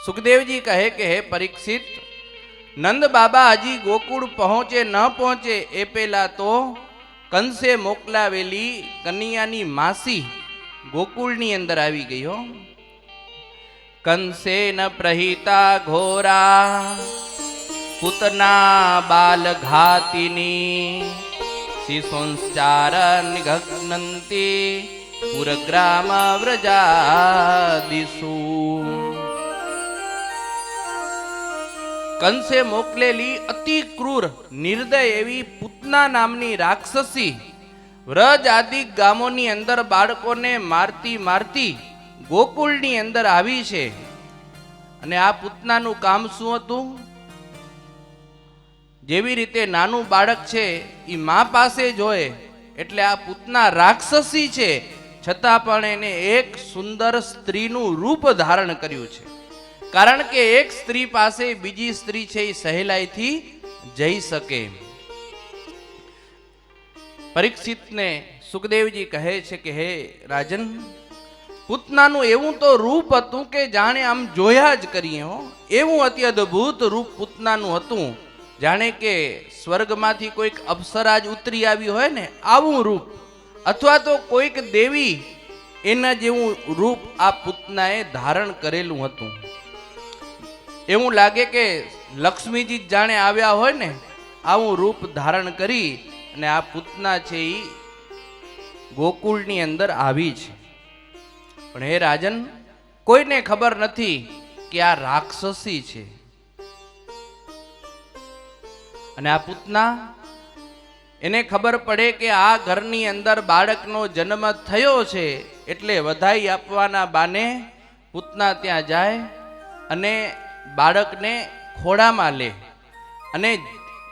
સુખદેવજી કહે કે હે પરીક્ષિત, નંદ બાબા હજી ગોકુળ પહોંચે ન પહોંચે એ પહેલા તો કંસે મોકલાવેલી કન્યાની માસી ગોકુળની અંદર આવી ગઈ હો. કંસે ન પ્રહિતા ઘોરા પુતના બાલ ઘાતિની શિશોંચાર નિઘ્નંતી પુરગ્રામ વ્રજાદિષુ. કંસે મોકલેલી અતિ ક્રૂર નિર્દય એવી પૂતના નામની રાક્ષસી વ્રજ આદિ ગામોની અંદર બાળકોને મારતી મારતી ગોકુળની અંદર આવી છે. અને આ પૂતનાનું કામ શું હતું? જેવી રીતે નાનું બાળક છે એ મા પાસે જ હોય, એટલે આ પૂતના રાક્ષસી છે, છતાં પણ એને એક સુંદર સ્ત્રીનું રૂપ ધારણ કર્યું છે. કારણ કે એક સ્ત્રી પાસે બીજી સ્ત્રી છે એ સહેલાઈથી જઈ શકે. પરીક્ષિતને સુખદેવજી કહે છે કે હે રાજન, પૂતનાનું એવું તો રૂપ હતું કે જાણે આમ જોયા જ કરીએ હો. એવું અત્યદ્ભુત રૂપ પૂતનાનું હતું, જાણે કે સ્વર્ગમાંથી કોઈક અપ્સરા જ ઉતરી આવી હોય ને આવું રૂપ, અથવા તો કોઈક દેવી એના જેવું રૂપ આ પૂતનાએ ધારણ કરેલું હતું. એવું લાગે કે લક્ષ્મીજી જાણે આવ્યા હોય ને આવું રૂપ ધારણ કરી અને આ પૂતના છે એ ગોકુળની અંદર આવી છે. પણ હે રાજન, કોઈને ખબર નથી કે આ રાક્ષસી છે. અને આ પૂતના એને ખબર પડે કે આ ઘરની અંદર બાળકનો જન્મ થયો છે, એટલે વધાઈ આપવાના બાને પૂતના ત્યાં જાય અને બાળકને ખોળામાં લે અને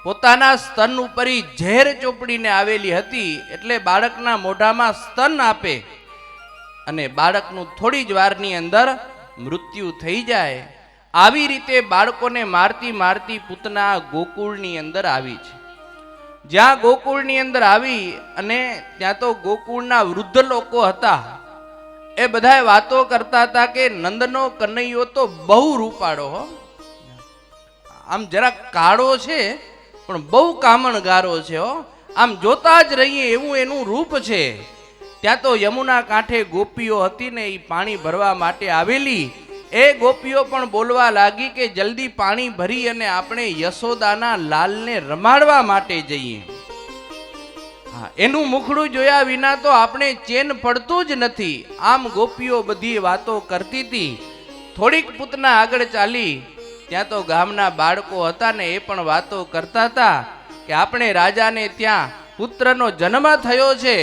પોતાના સ્તન ઉપર ઝેર ચોપડીને આવેલી હતી, એટલે બાળકના મોઢામાં સ્તન આપે અને બાળકનું થોડી જ વારની અંદર મૃત્યુ થઈ જાય. આવી રીતે બાળકોને મારતી મારતી પૂતના ગોકુળની અંદર આવી છે. જ્યાં ગોકુળની અંદર આવી અને ત્યાં તો ગોકુળના વૃદ્ધ લોકો હતા, એ બધા વાતો કરતા હતા કે નંદનો કનૈયો તો બહુ રૂપાળો હો. આમ જરા કાળો છે પણ બહુ કામણગારો છે હો. આમ જોતા જ રહીએ એવું એનું રૂપ છે. ત્યાં તો યમુના કાંઠે ગોપીઓ હતી ને એ પાણી ભરવા માટે આવેલી. એ ગોપીઓ પણ બોલવા લાગી કે જલ્દી પાણી ભરી અને આપણે યશોદાના લાલને રમાડવા માટે જઈએ. હા, એનું મુખડું જોયા વિના તો આપણે ચેન પડતું જ નથી. આમ ગોપીઓ બધી વાતો કરતી હતી. થોડીક પૂતના આગળ ચાલી, ત્યાં તો ગામના બાળકો હતા ને એ પણ વાતો કરતા હતા કે આપણે રાજાને ત્યાં પુત્રનો જન્મ થયો છે,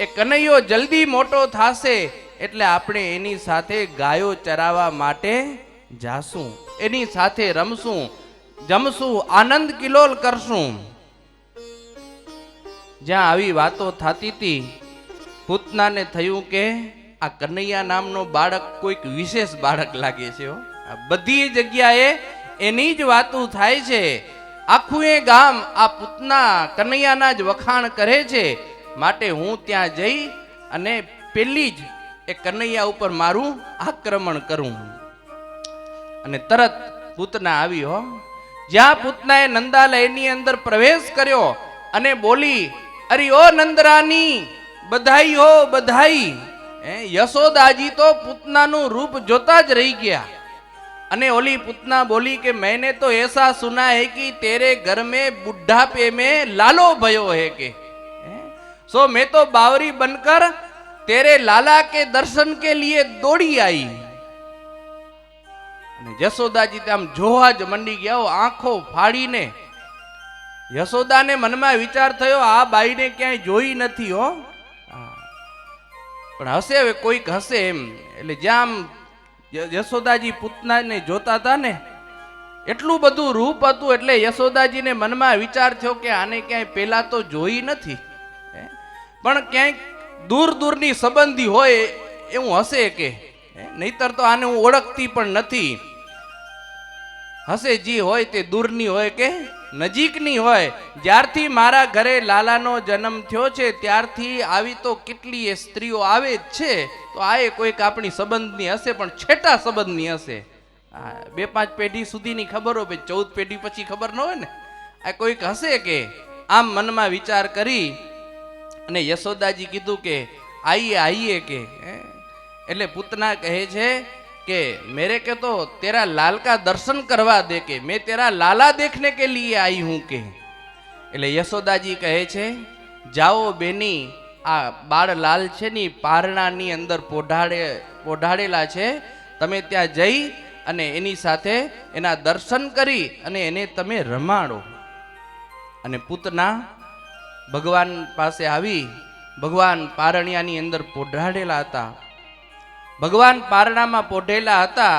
એ કનૈયો જલ્દી મોટો થાશે એટલે આપણે એની સાથે ગાયો ચરાવવા માટે જાશું, એની સાથે રમશું, જમશું, આનંદ કિલોલ કરશું. જ્યાં આવી વાતો થતી હતી, પૂતનાને થયું કે આ કનૈયા નામનો બાળક કોઈક વિશેષ બાળક લાગે છે. બધી જગ્યાએ એની જ વાતો થાય છે. આખું એ ગામ આ પૂતના કનૈયાના જ વખાણ કરે છે. માટે હું ત્યાં જઈ અને પેલી જ એ કનૈયા ઉપર મારું આક્રમણ કરું. અને તરત પૂતના આવી હો. જ્યાં પૂતનાએ નંદાલયની અંદર પ્રવેશ કર્યો અને બોલી, અરે ઓ નંદરાની, બધાઈ હો બધાઈ. યશોદાજી તો પૂતનાનું રૂપ જોતા જ રહી ગયા. અને ઓલી પૂतना बोली कि मैंने तो ऐसा सुना है कि तेरे घर में बुढ़ापे में लालो भयो है के सो मैं तो बावरी बनकर तेरे लाला के दर्शन के लिए दौड़ी आई. यशोदाजी आम जोवा ज मंडी गया, आंखों फाड़ीने. यशोदाने मनमा विचार थयो आ बाईने क्यांय जोई नथी हो, पण हसे हवे कोईक हसे एम. એટલે જ્યાં યશોદાજી પૂતનાને જોતા હતા ને એટલું બધું રૂપ હતું, એટલે યશોદાજીને મનમાં વિચાર થયો કે આને ક્યાંય પહેલા તો જોઈ નથી, પણ ક્યાંય દૂર દૂરની સંબંધી હોય એવું હશે કે, નહીતર તો આને હું ઓળખતી પણ નથી. હશે જી હોય તે દૂરની હોય કે નજીકની હોય. જ્યારથી મારા ઘરે લાલાનો જન્મ થયો છે ત્યારથી આવી તો કેટલી સ્ત્રીઓ આવે જ છે, તો આ એ કોઈક આપણી સંબંધની હશે, પણ છેટા સંબંધની હશે. 2-5 પેઢી સુધીની ખબર હોય, 14 પેઢી પછી ખબર ન હોય ને. આ કોઈક હશે કે આમ મનમાં વિચાર કરી અને યશોદાજી કીધું કે આઈએ આઈએ કે એટલે પૂતના કહે છે કે મેરે કે તો તેરા લાલ કા દર્શન કરવા દે કે મેં તેરા લાલા દેખને કે લીએ आई हूं કે. એટલે યશોદાજી કહે છે જાઓ બેની, આ બાળ લાલ છે ની પારણાની અંદર પોઢાડેલા છે, તમે ત્યાં જઈ અને એની સાથે એના દર્શન કરી અને એને તમે રમાડો. અને પૂતના ભગવાન પાસે આવી, ભગવાન પારણિયાની અંદર પોઢાડેલા હતા. ભગવાન પારણામાં પોઢેલા હતા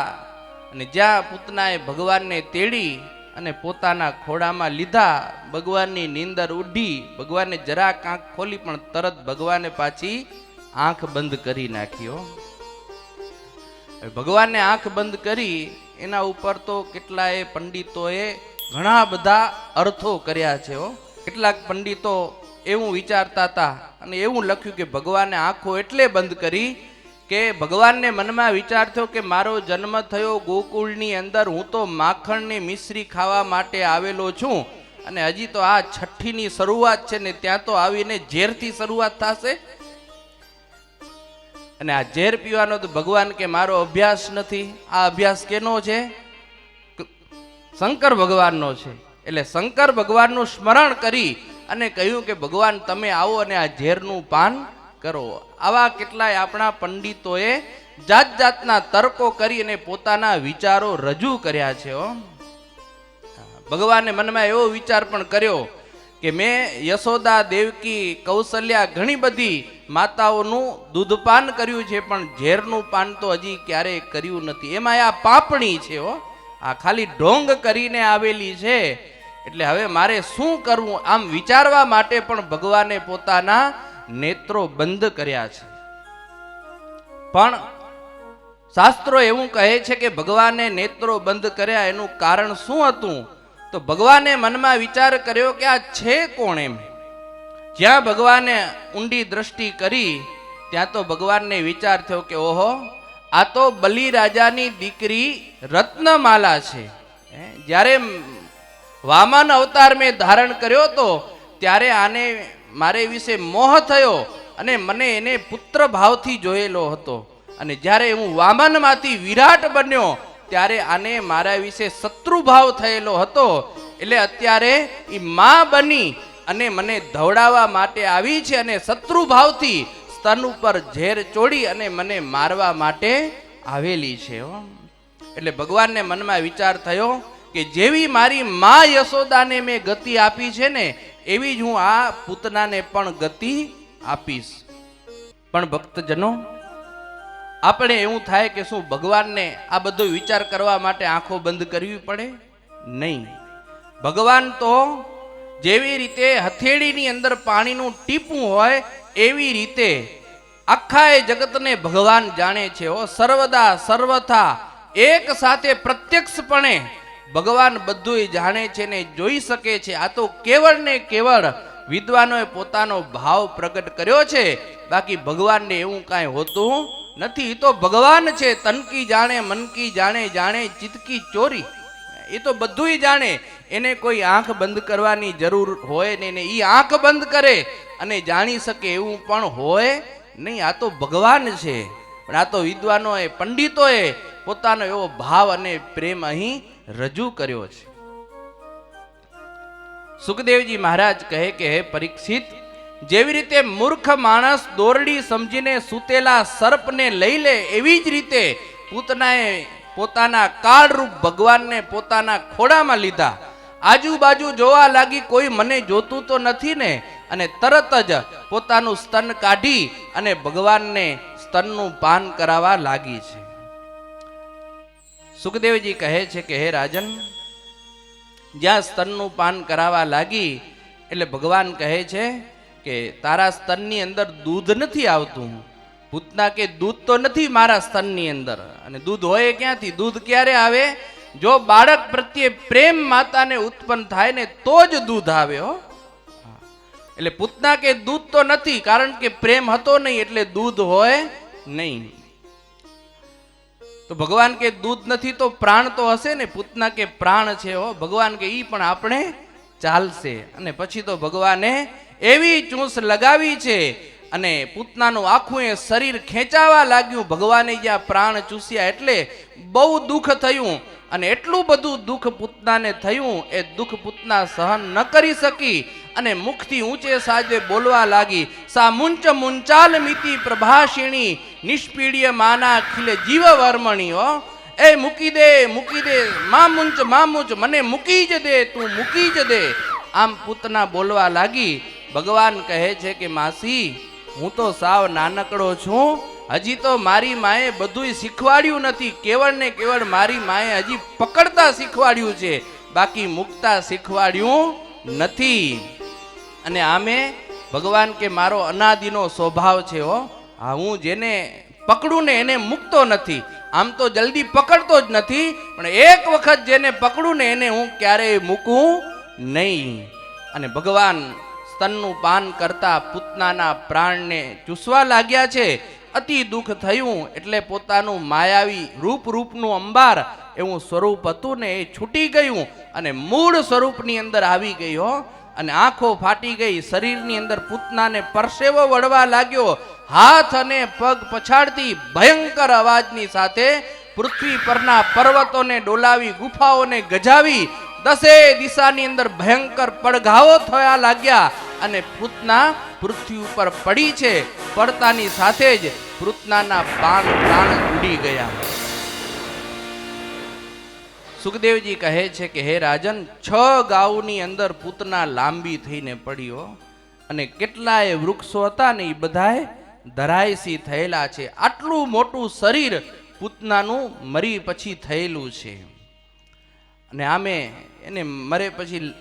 અને જ્યાં પૂતનાએ ભગવાનને તેડી અને પોતાના ખોળામાં લીધા, ભગવાનની નીંદર ઉડી, ભગવાનને જરાક આંખ ખોલી પણ તરત ભગવાને પાછી આંખ બંધ કરી નાખ્યો. ભગવાનને આંખ બંધ કરી એના ઉપર તો કેટલાય પંડિતોએ ઘણા બધા અર્થો કર્યા છે. કેટલાક પંડિતો એવું વિચારતા હતા અને એવું લખ્યું કે ભગવાને આંખો એટલે બંધ કરી કે ભગવાનને મનમાં વિચાર થયો કે મારો જન્મ થયો ગોકુળની અંદર, હું તો માખણની મિશ્રી ખાવા માટે આવેલો છું અને હજી તો આ છઠ્ઠીની શરૂઆત છે ને ત્યાં તો આવીને ઝેરથી શરૂઆત થશે. અને આ ઝેર પીવાનો તો ભગવાન કે મારો અભ્યાસ નથી. આ અભ્યાસ કેનો છે? શંકર ભગવાનનો છે. એટલે શંકર ભગવાનનું સ્મરણ કરી અને કહ્યું કે ભગવાન તમે આવો અને આ ઝેરનું પાન કરો. આવા કેટલાય આપણા પંડિતોએ જાત જાતના તર્કો કરી અને પોતાના વિચારો રજૂ કર્યા છે. ભગવાને મનમાં એવો વિચાર પણ કર્યો કે મેં યશોદા, દેવકી, કૌશલ્યા ઘણી બધી માતાઓનું દૂધપાન કર્યું છે પણ ઝેરનું પાન તો હજી ક્યારેય કર્યું નથી. એમાં આ પાપણી છે, આ ખાલી ઢોંગ કરીને આવેલી છે. એટલે હવે મારે શું કરવું આમ વિચારવા માટે પણ ભગવાને પોતાના નેત્રો બંધ કર્યા છે. પણ શાસ્ત્રો એવું કહે છે કે ભગવાને નેત્રો બંધ કર્યા એનું કારણ શું હતું? તો ભગવાને મનમાં વિચાર કર્યો કે આ છે કોણ એમ. જ્યાં ભગવાને ઊંડી દ્રષ્ટિ કરી ત્યાં તો ભગવાનને વિચાર થયો કે ઓહો, આ તો બલિરાજાની દીકરી રત્નમાલા છે. જ્યારે વામન અવતાર મેં ધારણ કર્યો તો ત્યારે આને મારે વિશે મોહ થયો અને મને એને પુત્ર ભાવથી જોયેલો હતો. અને જ્યારે હું વામનમાંથી વિરાટ બન્યો ત્યારે આને મારા વિશે શત્રુ ભાવ થયેલો હતો. એટલે અત્યારે એ માં બની અને મને ધવડાવવા માટે આવી છે અને શત્રુ ભાવથી સ્તન ઉપર ઝેર ચોડી અને મને મારવા માટે આવેલી છે. એટલે ભગવાનને મનમાં વિચાર થયો કે જેવી મારી માં યશોદાને મેં ગતિ આપી છે ને એવી જ હું આ પૂતનાને પણ ગતિ આપીશ. પણ ભક્તજનો, આપણે એવું થાય કે શું ભગવાનને આ બધો વિચાર કરવા માટે આંખો બંધ કરવી પડે? નહીં. ભગવાન તો જેવી રીતે હથેળીની અંદર પાણીનું ટીપું હોય એવી રીતે આખા એ જગતને ભગવાન જાણે છે. સર્વદા સર્વથા એક સાથે પ્રત્યક્ષપણે ભગવાન બધું જાણે છે ને જોઈ શકે છે. આ તો કેવળ ને કેવળ વિદ્વાનોએ પોતાનો ભાવ પ્રગટ કર્યો છે. બાકી ભગવાનને એવું કાંઈ હોતું નથી. તો ભગવાન છે તનકી જાણે મનકી જાણે, જાણે ચિતકી ચોરી. એ તો બધું જાણે. એને કોઈ આંખ બંધ કરવાની જરૂર હોય ને એ આંખ બંધ કરે અને જાણી શકે એવું પણ હોય નહીં. આ તો ભગવાન છે. પણ આ તો વિદ્વાનોએ, પંડિતોએ પોતાનો એવો ભાવ અને પ્રેમ અહીં રજૂ કર્યો છે. સુખદેવજી મહારાજ કહે કે હે પરીક્ષિત, જેવી રીતે મૂર્ખ માણસ દોરડી સમજીને સૂતેલા સર્પને લઈ લે એવી જ રીતે પૂતનાએ પોતાના કાળરૂપ ભગવાનને પોતાના ખોળામાં લીધા. આજુબાજુ જોવા લાગી કોઈ મને જોતું તો નથી ને, અને તરત જ પોતાનું સ્તન કાઢી અને ભગવાનને સ્તનનું પાન કરાવવા લાગી છે. સુખદેવજી કહે છે કે હે રાજન, જ્યાં સ્તનનું પાન કરાવવા લાગી એટલે ભગવાન કહે છે કે તારા સ્તનની અંદર દૂધ નથી આવતું. પૂતના કે દૂધ તો નથી મારા સ્તનની અંદર. અને દૂધ હોય ક્યાંથી? દૂધ ક્યારે આવે? જો બાળક પ્રત્યે પ્રેમ માતાને ઉત્પન્ન થાય ને તો જ દૂધ આવે. એટલે પૂતના કે દૂધ તો નથી, કારણ કે પ્રેમ હતો નહીં એટલે દૂધ હોય નહીં. તો તો ભગવાન કે દૂધ નથી તો પ્રાણ તો હશે ને. પૂતના કે પ્રાણ છે હો. ભગવાન કે ઈ પણ આપણે ચાલશે. અને પછી તો ભગવાને એવી ચૂંસ લગાવી છે અને પૂતનાનું આખું એ શરીર ખેંચાવા લાગ્યું. ભગવાને જ્યાં પ્રાણ ચૂસ્યા એટલે બહુ દુઃખ થયું. અને એટલું બધું દુઃખ પૂતનાને થયું, એ દુઃખ પૂતના સહન ન કરી શકી અને મુખથી ઊંચે સાજે બોલવા લાગી. સા મુંચ મુંચાલ મિતિ પ્રભાષિણી નિષ્પીડ્ય માના ખીલે જીવ વર્મણી. હો એ મૂકી દે મામુંચ મને મૂકી જ દે, તું મૂકી જ દે. આમ પૂતના બોલવા લાગી. ભગવાન કહે છે કે માસી, હું તો સાવ નાનકડો છું, હજી તો મારી માએ બધુંય શીખવાડ્યું નથી. કેવળ ને કેવળ મારી માએ હજી પકડતા શીખવાડ્યું છે, બાકી મૂકતા શીખવાડ્યું નથી. અને આમે ભગવાન કે મારો અનાદિનો સ્વભાવ છે હો. હા, હું જેને પકડું ને એને મૂકતો નથી. આમ તો જલ્દી પકડતો જ નથી, પણ એક વખત જેને પકડું ને એને હું ક્યારેય મૂકું નહીં. અને ભગવાન સ્તનનું પાન કરતા પૂતનાના પ્રાણને ચૂસવા લાગ્યા છે. અતિ દુઃખ થયું એટલે પોતાનું માયાવી રૂપનું અંબાર એવું સ્વરૂપ હતું ને એ છૂટી ગયું અને મૂળ સ્વરૂપની અંદર આવી ગઈ હો. અને આંખો ફાટી ગઈ. શરીરની અંદર પૂતનાને પરસેવો વળવા લાગ્યો. હાથ અને પગ પછાડતી ભયંકર અવાજની સાથે પૃથ્વી પરના પર્વતોને ડોલાવી, ગુફાઓને ગજાવી, 10 દિશાની અંદર ભયંકર પડઘાવો થયા લાગ્યા અને પૂતના પૃથ્વી ઉપર પડી છે. પડતાની સાથે જ પૂતનાના પ્રાણ ઉડી ગયા. સુખદેવજી કહે છે કે હે રાજન, 6 ગાઉની અંદર પૂતના લાંબી થઈને પડ્યો અને કેટલાય વૃક્ષો હતા ને એ બધાય ધરાયસી થયેલા છે. આટલું મોટું શરીર પૂતનાનું મરી પછી થયેલું છે. અને આમે એને મરે પછી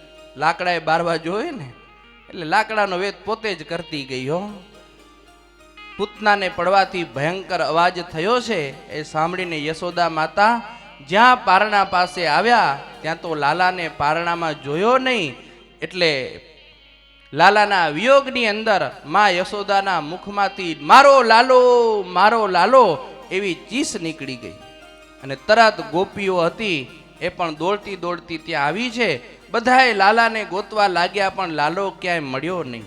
લાકડાએ બારવા જોઈએ ને, એટલે લાકડાનો વેદ પોતે જ કરતી ગઈ હો. પૂતનાને પડવાથી ભયંકર અવાજ થયો છે એ સાંભળીને યશોદા માતા જ્યાં પારણા પાસે આવ્યા ત્યાં તો લાલાને પારણામાં જોયો નહીં. એટલે લાલાના વિયોગની અંદર માં યશોદાના મુખમાંથી મારો લાલો એવી ચીસ નીકળી ગઈ. અને તરત ગોપીઓ હતી એ પણ દોડતી દોડતી ત્યાં આવી છે. બધાએ લાલાને ગોતવા લાગ્યા પણ લાલો ક્યાંય મળ્યો નહીં.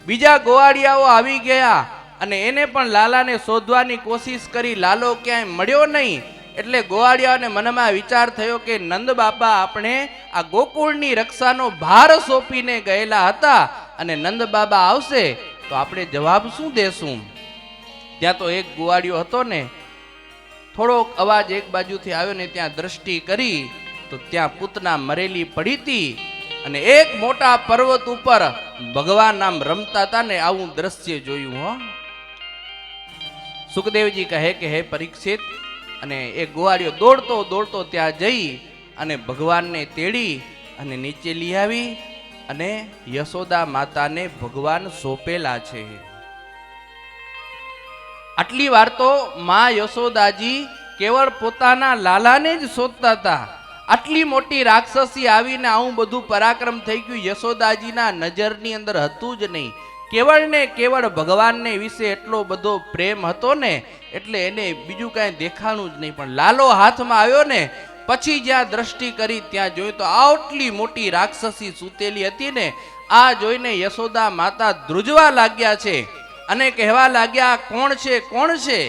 બીજા ગોવાળિયાઓ આવી ગયા અને એને પણ લાલાને શોધવાની કોશિશ કરી, લાલો ક્યાંય મળ્યો નહીં. એટલે ગોવાળિયાઓને મનમાં વિચાર થયો કે નંદ બાપા આપણે આ ગોકુળની રક્ષાનો ભાર સોંપીને ગયેલા હતા અને નંદ બાબા આવશે તો આપણે જવાબ શું દેશું. ત્યાં તો એક ગોવાળિયો હતો ને, થોડોક અવાજ એક બાજુથી આવ્યો ને ત્યાં દ્રષ્ટિ કરી તો ત્યાં પૂતના મરેલી પડી હતી અને એક મોટા પર્વત ઉપર ભગવાન આમ રમતા હતા ને આવું દ્રશ્ય જોયું હો. સુખદેવજી કહે કે હે પરીક્ષિત, અને એ ગોવાળિયો દોડતો દોડતો ત્યાં જઈ અને ભગવાનને તેડી અને નીચે લઈ આવી અને યશોદા માતાને ભગવાન સોંપેલા છે. આટલી વાર તો માં યશોદાજી કેવળ પોતાના લાલાને જ શોધતા હતા. આટલી મોટી રાક્ષસી આવીને આવું બધું પરાક્રમ થઈ ગયું, યશોદાજીના નજરની અંદર હતું જ નહીં. કેવળ ને કેવળ ભગવાનને વિશે એટલો બધો પ્રેમ હતો ને એટલે એને બીજું કાંઈ દેખાણું જ નહીં. પણ લાલો હાથમાં આવ્યો ને પછી જ્યાં દ્રષ્ટિ કરી ત્યાં જોયું તો આટલી મોટી રાક્ષસી સૂતેલી હતી ને, આ જોઈને યશોદા માતા ધ્રુજવા લાગ્યા છે અને કહેવા લાગ્યા કોણ છે.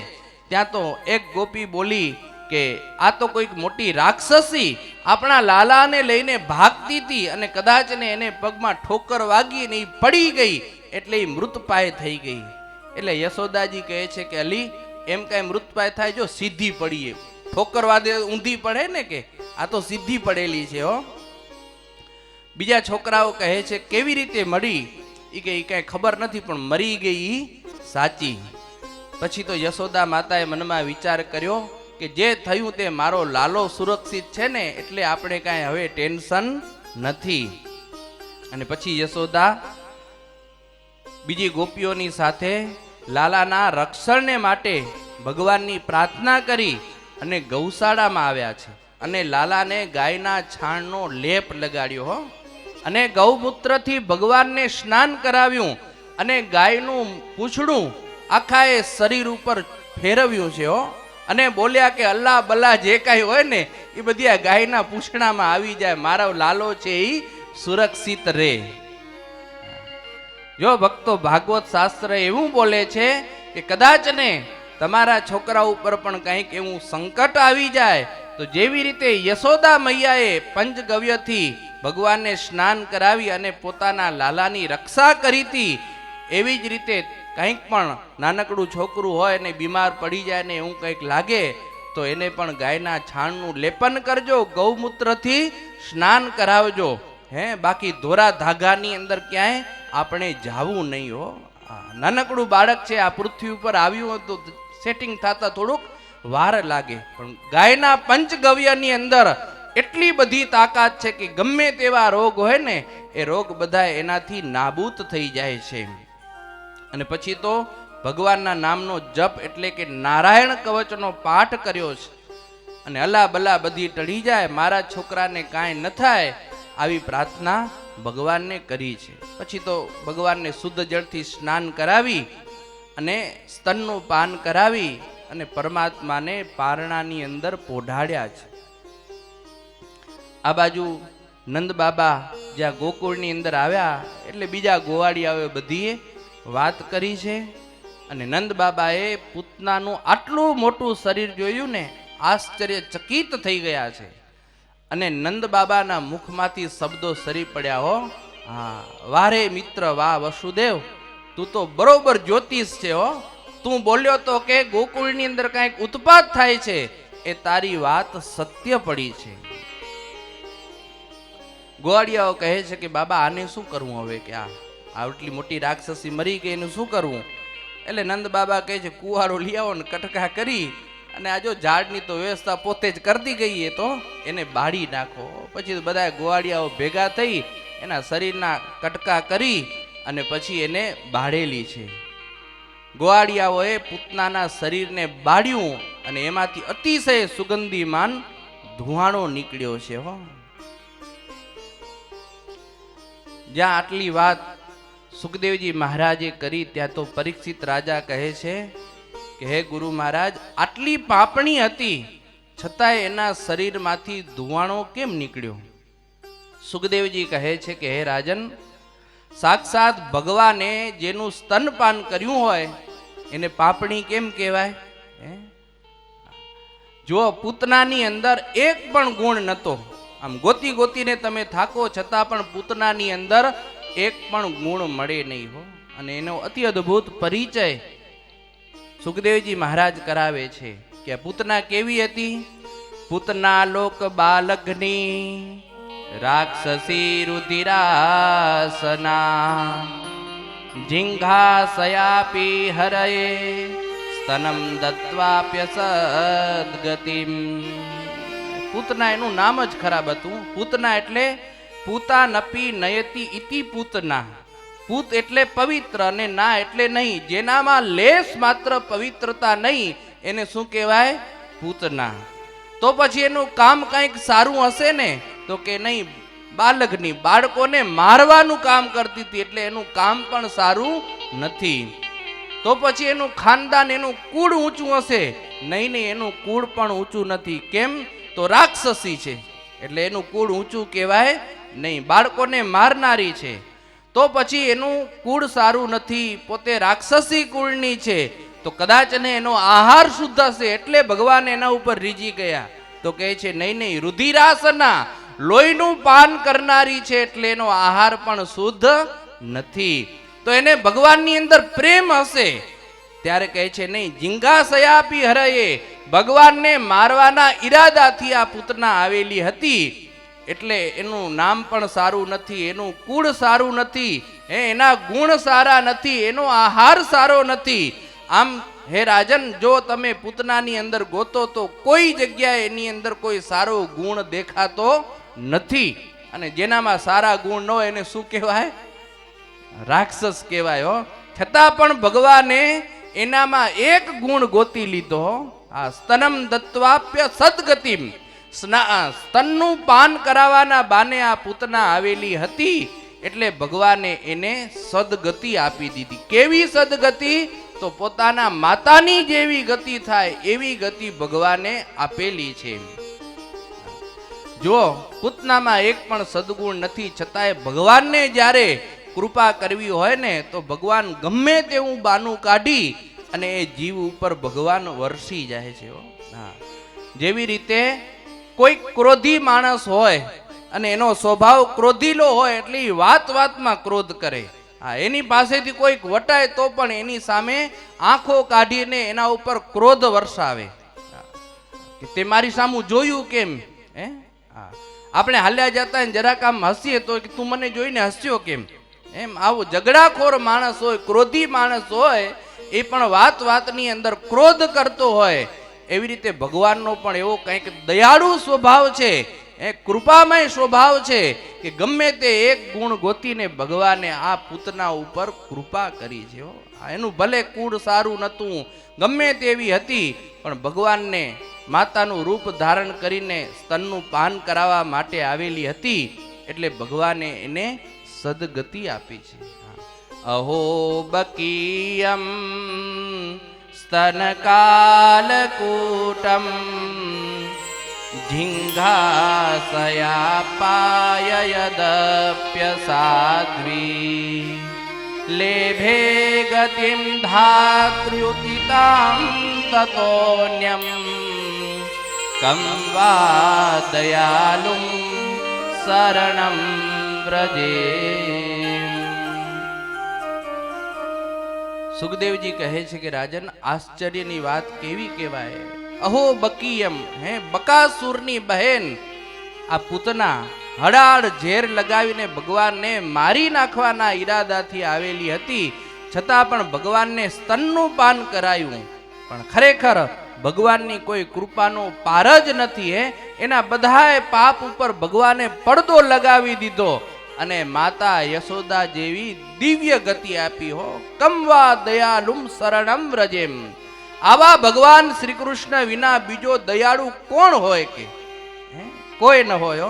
ત્યાં તો એક ગોપી બોલી કે આ તો કોઈક મોટી રાક્ષસી આપણા લાલાને લઈને ભાગતી હતી અને કદાચ ને એને પગમાં ઠોકર વાગી ને પડી ગઈ એટલે એ મૃતપાય થઈ ગઈ. એટલે યશોદાજી કહે છે કે અલી એમ કઈ મૃતપાય થાય જો સીધી પડીએ, ઠોકર વાદે ઊંધી પડે ને, કે આ તો સીધી પડેલી છે હો. બીજા છોકરાઓ કહે છે કેવી રીતે મળી, એ કે કઈ ખબર નથી પણ મરી ગઈ સાચી. પછી તો યશોદા માતાએ મનમાં વિચાર કર્યો કે જે થયું તે મારો લાલો સુરક્ષિત છે ને એટલે આપણે કાંઈ હવે ટેન્શન નથી. અને પછી યશોદા બીજી ગોપીઓની સાથે લાલાના રક્ષણને માટે ભગવાનની પ્રાર્થના કરી અને ગૌશાળામાં આવ્યા છે અને લાલાને ગાયના છાણનો લેપ લગાડ્યો હો અને ગૌમૂત્રથી ભગવાનને સ્નાન કરાવ્યું અને ગાયનું પૂંછડું આખા એ શરીર ઉપર ફેરવ્યું છે હો અને બોલ્યા કે અલ્લાહ બલ્લા જે કાંઈ હોય ને એ બધી આ ગાયના પૂંછડામાં આવી જાય, મારો લાલો છે એ સુરક્ષિત રહે. જો ભક્તો, ભાગવત શાસ્ત્ર એવું બોલે છે કે કદાચ ને તમારા છોકરા ઉપર પણ કંઈક એવું સંકટ આવી જાય તો જેવી રીતે યશોદા મૈયાએ પંચગવ્યથી ભગવાનને સ્નાન કરાવી અને પોતાના લાલાની રક્ષા કરી હતી, એવી જ રીતે કંઈક પણ નાનકડું છોકરું હોય ને બીમાર પડી જાય ને એવું કંઈક લાગે તો એને પણ ગાયના છાણનું લેપન કરજો, ગૌમૂત્રથી સ્નાન કરાવજો. બાકી ધોરા ધાગાની અંદર ક્યાંય આપણે જાવું નહીં હો. નાનકડું બાળક છે, આ પૃથ્વી ઉપર આવ્યું તો સેટિંગ થતા થોડુંક વાર લાગે, પણ ગાયના પંચગવ્યની અંદર એટલી બધી તાકાત છે કે ગમે તેવા રોગ હોય ને એ રોગ બધા એનાથી નાબૂદ થઈ જાય છે. અને પછી તો ભગવાનના નામનો જપ એટલે કે નારાયણ કવચનો પાઠ કર્યો છે અને અલા બલા બધી ટળી જાય, મારા છોકરાને કાંઈ ન થાય, આવી પ્રાર્થના ભગવાનને કરી છે. પછી તો ભગવાનને શુદ્ધ જળથી સ્નાન કરાવી અને સ્તનનું પાન કરાવી અને પરમાત્માને પારણાની અંદર પોઢાડ્યા છે. આ બાજુ નંદ બાબા જ્યાં ગોકુળની અંદર આવ્યા એટલે બીજા ગોવાળિયાઓએ બધી વાત કરી છે અને નંદ બાબાએ પૂતનાનું આટલું મોટું શરીર જોયું ને આશ્ચર્યચકિત થઈ ગયા છે અને નંદ બાબાના મુખમાંથી શબ્દો સરી પડ્યા, હો હા, વારે મિત્ર વાહ વસુદેવ, તું તો બરોબર જ્યોતિષ છે હો. તું બોલ્યો તો કે ગોકુળની અંદર કંઈક ઉત્પાત થાય છે, એ તારી વાત સત્ય પડી છે. ગોવાળિયાઓ કહે છે કે બાબા આને શું કરવું હવે, કે આટલી મોટી રાક્ષસી મરી ગઈ એનું શું કરવું? એટલે નંદ બાબા કહે છે કુવારો લઈ આવો ને કટકા કરી અને આ જો ઝાડની તો વ્યવસ્થા પોતે જ કરતી ગઈ, તો એને બાળી નાખો. પછી બધા ગોવાળિયાઓ ભેગા થઈ એના શરીરના કટકા કરી અને પછી એને બાળેલી છે. ગોવાળિયાઓએ પૂતનાના શરીરને બાળ્યું અને એમાંથી અતિશય સુગંધીમાન ધુવાણો નીકળ્યો છે. હો, જ્યાં આટલી વાત સુખદેવજી મહારાજે કરી ત્યાં તો પરીક્ષિત રાજા કહે છે કે હે ગુરુ મહારાજ, આટલી પાપણી હતી છતાંય એના શરીરમાંથી ધુવાણો કેમ નીકળ્યો? સુખદેવજી કહે છે કે હે રાજન, સાક્ષાત ભગવાને જેનું સ્તનપાન કર્યું હોય એને પાપણી કેમ કહેવાય? જો પૂતનાની અંદર એક પણ ગુણ નતો, આમ ગોતી ગોતીને તમે થાકો છતાં પણ પૂતનાની અંદર એક પણ ગુણ મળે નહીં હો. અને એનો અતિ અદ્ભુત પરિચય સુખદેવજી મહારાજ કરાવે છે કે પૂતના કેવી હતી? પૂતના લોક બાલકની રાક્ષસી રુધિરાસના, જિંઘાસયાપી હરયે સ્તનમ દત્વાપ્ય સદ્ગતિમ. પૂતના એનું નામ જ ખરાબ હતું. પૂતના એટલે પૂતા નપી નયતી ઇતિ પૂતના. પૂત એટલે પવિત્ર અને ના એટલે નહીં. જેનામાં લેશ માત્ર પવિત્રતા નહીં એને શું કહેવાય? પૂતના. તો પછી એનું કામ કંઈક સારું હશે ને? તો કે નહીં, બાલકની બાળકોને મારવાનું કામ કરતી હતી એટલે એનું કામ પણ સારું નથી. તો પછી એનું ખાનદાન, એનું કુળ ઊંચું હશે? નહીં, એનું કુળ પણ ઊંચું નથી. કેમ? તો રાક્ષસી છે એટલે એનું કુળ ઊંચું કહેવાય નહીં. બાળકોને મારનારી છે તો પછી એનું કુળ સારું નથી, પોતે રાક્ષસી કુળની છે તો કદાચ ને એનો આહાર શુદ્ધ હશે એટલે ભગવાન એના ઉપર રીઝી ગયા. તો કહે છે નહીં, રુધિરાસના, લોહીનું પાન કરનારી છે એટલે એનો આહાર પણ શુદ્ધ નથી. તો એને ભગવાનની અંદર પ્રેમ હશે ત્યારે કહે છે નહીં, જિંઘાસયાપી હરયે, ભગવાનને મારવાના ઈરાદાથી આ પૂતના આવેલી હતી એટલે એનું નામ પણ સારું નથી, એનું કુળ સારું નથી, એના ગુણ સારા નથી, એનો આહાર સારો નથી. આમ હે રાજન, જો તમે પૂતનાની અંદર ગોતો તો કોઈ જગ્યાએ એની અંદર કોઈ સારો ગુણ દેખાતો નથી. અને જેનામાં સારા ગુણ ન હોય એને શું કહેવાય? રાક્ષસ કહેવાય. હો, છતાં પણ ભગવાને એનામાં એક ગુણ ગોતી લીધો. આ સ્તનમ દત્વાપ્ય સદગતિમ, સ્તનનું પાન કરાવવાના બાને આ પૂતના આવેલી હતી એટલે ભગવાને એને સદગતિ આપી દીધી. કેવી સદગતિ? તો પોતાના માતાની જેવી ગતિ થાય એવી ગતિ ભગવાને આપેલી છે. જો પૂતનામાં એક પણ સદગુણ નથી, છતાંય ભગવાનને જ્યારે કૃપા કરવી હોય ને તો ભગવાન ગમે તેવું બાનું કાઢી અને એ જીવ ઉપર ભગવાન વરસી જાય છે. હા, જેવી રીતે કોઈ ક્રોધી માણસ હોય અને એનો સ્વભાવ ક્રોધીલો હોય એટલે એ વાત વાતમાં ક્રોધ કરે. હા, એની પાસેથી કોઈક વટાય તો પણ એની સામે આંખો કાઢીને એના ઉપર ક્રોધ વરસાવે કે તે મારી સામું જોયું કેમ. હે, આપણે હાલ્યા જતા જરાક આમ હસીએ તો તું મને જોઈને હસ્યો કેમ, એમ આવો ઝઘડાખોર માણસ હોય, ક્રોધી માણસ હોય, એ પણ વાત વાતની અંદર ક્રોધ કરતો હોય. એવી રીતે ભગવાનનો પણ એવો કંઈક દયાળુ સ્વભાવ છે, એ કૃપામય સ્વભાવ છે કે ગમે તે એક ગુણ ગોતીને ભગવાને આ પૂતના ઉપર કૃપા કરી છે. એનું ભલે કુળ સારું નહોતું, ગમે તેવી હતી, પણ ભગવાનને માતાનું રૂપ ધારણ કરીને સ્તનનું પાન કરાવવા માટે આવેલી હતી એટલે ભગવાને એને સદગતિ આપી છે. અહો બકીયમ સ્તનકાલકૂટમ ઝિંઘાસયા યદપ્ય સાધ્વી લેભે ગતિમ ધાત્ર્યુતિતામ તતોન્યમ કં વા દયાલું શરણં વ્રજે. સુખદેવજી કહે છે કે રાજન, આશ્ચર્યની વાત કેવી કહેવાય. અહો બકીયમ, હે બકાસુરની બહેન આ પૂતના હડાળ ઝેર લગાવીને ભગવાનને મારી નાખવાના ઈરાદાથી આવેલી હતી, છતાં પણ ભગવાનને સ્તનનું પાન કરાયું. પણ ખરેખર ભગવાનની કોઈ કૃપાનો પાર જ નથી. એના બધાય પાપ ઉપર ભગવાને પડદો લગાવી દીધો અને માતા યશોદા જેવી દિવ્ય ગતિ આપી. હો કમવા દયાલુમ શરણમ વ્રજેમ. આવા ભગવાન શ્રી કૃષ્ણ વિના બીજો દયાળુ કોણ હોય કે, કોઈ ન હોય.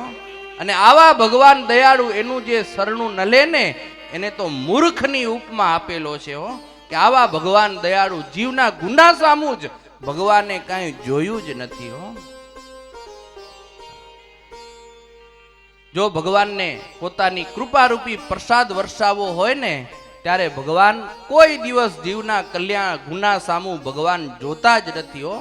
અને આવા ભગવાન દયાળુ એનું જે શરણું ન લે ને એને તો મૂર્ખની ઉપમા આપેલો છે. કે આવા ભગવાન દયાળુ જીવના ગુના સામું જ ભગવાને કાંઈ જોયું જ નથી. જો ભગવાનને પોતાની કૃપારૂપી પ્રસાદ વરસાવવો હોય ને ત્યારે ભગવાન કોઈ દિવસ જીવના કલ્યાણ ગુના સામું ભગવાન જોતા જ નથી.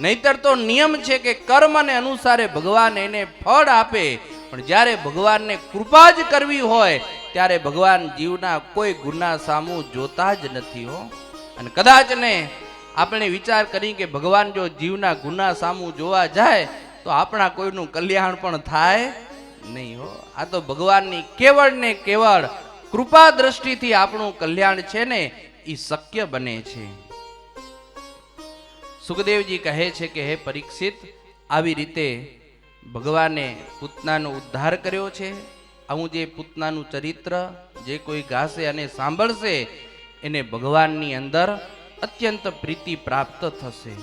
નહીતર તો નિયમ છે કે કર્મને અનુસારે ભગવાન એને ફળ આપે, પણ જ્યારે ભગવાનને કૃપા જ કરવી હોય ત્યારે ભગવાન જીવના કોઈ ગુના સામું જોતા જ નથી. અને કદાચ ને આપણે વિચાર કરી કે ભગવાન જો જીવના ગુના સામું જોવા જાય તો આપણા કોઈનું કલ્યાણ પણ થાય નહીં. આ તો ભગવાનની કેવળ ને કેવળ કૃપા દ્રષ્ટિથી આપણું કલ્યાણ છે ને એ શક્ય બને છે. સુખદેવજી કહે છે કે હે પરીક્ષિત, આવી રીતે ભગવાને પૂતનાનો ઉદ્ધાર કર્યો છે. આવું જે પૂતનાનું ચરિત્ર જે કોઈ ગાશે અને સાંભળશે એને ભગવાનની અંદર અત્યંત પ્રીતિ પ્રાપ્ત થશે.